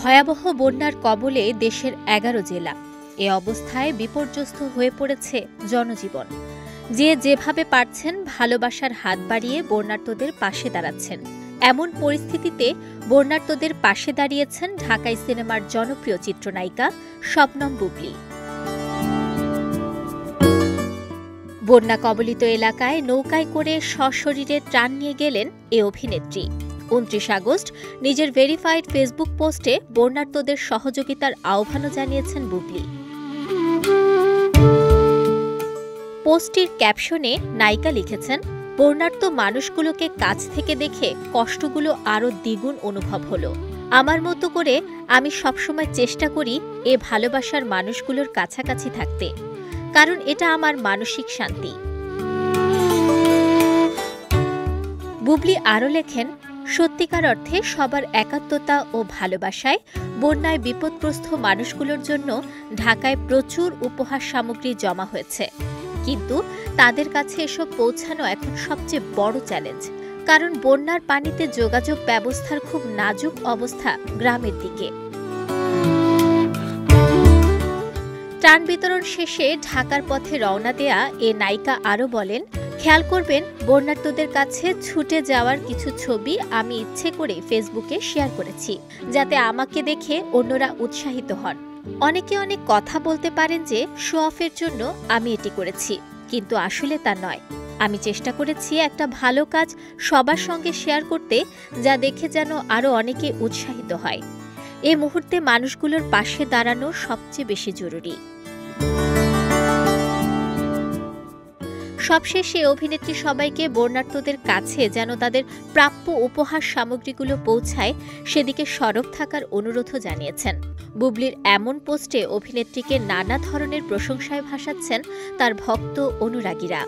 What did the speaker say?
ভয়াবহ বন্যার কবলে দেশের ১১ জেলা। এ অবস্থায় বিপর্যস্ত হয়ে পড়েছে জনজীবন। যে যেভাবে পারছেন ভালোবাসার হাত বাড়িয়ে বন্যার্তদের পাশে দাঁড়াচ্ছেন। এমন পরিস্থিতিতে বন্যার্তদের পাশে দাঁড়িয়েছেন ঢাকাই সিনেমার জনপ্রিয় চিত্রনায়িকা শবনম বুবলী। বন্যা কবলিত এলাকায় নৌকায় করে সশরীরে ত্রাণ নিয়ে গেলেন এ অভিনেত্রী। ২৯ আগস্ট নিজের ভেরিফাইড ফেসবুক পোস্টে বন্যার্তদের সহযোগিতার আহ্বানও জানিয়েছেন বুবলী। পোস্টটির ক্যাপশনে নায়িকা লিখেছেন, বন্যার্ত মানুষগুলোকে কাছ থেকে দেখে কষ্টগুলো আরও দ্বিগুণ অনুভব হলো। আমার মতো করে আমি সবসময় চেষ্টা করি এ ভালোবাসার মানুষগুলোর কাছাকাছি থাকতে, কারণ এটা আমার মানসিক শান্তি। বুবলী আরও লেখেন, সত্যিকার অর্থে সবার একাত্মতা ও ভালোবাসায় বন্যায় বিপদগ্রস্ত মানুষগুলোর জন্য ঢাকায় প্রচুর উপহার সামগ্রী জমা হয়েছে, কিন্তু তাদের কাছে এসব পৌঁছানো এখন সবচেয়ে বড় চ্যালেঞ্জ। কারণ বন্যার পানিতে যোগাযোগ ব্যবস্থার খুব নাজুক অবস্থা গ্রামের দিকে। ত্রাণ বিতরণ শেষে ঢাকার পথে রওনা দেয়া এ নায়িকা আরও বলেন, খেয়াল করবেন বন্যার্তদের কাছে ছুটে যাওয়ার কিছু ছবি আমি ইচ্ছে করে ফেসবুকে শেয়ার করেছি, যাতে আমাকে দেখে অন্যরা উৎসাহিত হন। অনেকে অনেক কথা বলতে পারেন যে শো অফের জন্য আমি এটি করেছি, কিন্তু আসলে তা নয়। আমি চেষ্টা করেছি একটা ভালো কাজ সবার সঙ্গে শেয়ার করতে, যা দেখে যেন আরও অনেকে উৎসাহিত হয়। এ মুহূর্তে মানুষগুলোর পাশে দাঁড়ানো সবচেয়ে বেশি জরুরি। সবশেষে অভিনেত্রী সবাইকে বন্যার্তদের কাছে যেন তাদের প্রাপ্য উপহার সামগ্রীগুলো পৌঁছায় সেদিকে সরব থাকার অনুরোধও জানিয়েছেন। বুবলীর এমন পোস্টে অভিনেত্রীকে নানা ধরনের প্রশংসায় ভাসাচ্ছেন তার ভক্ত অনুরাগীরা।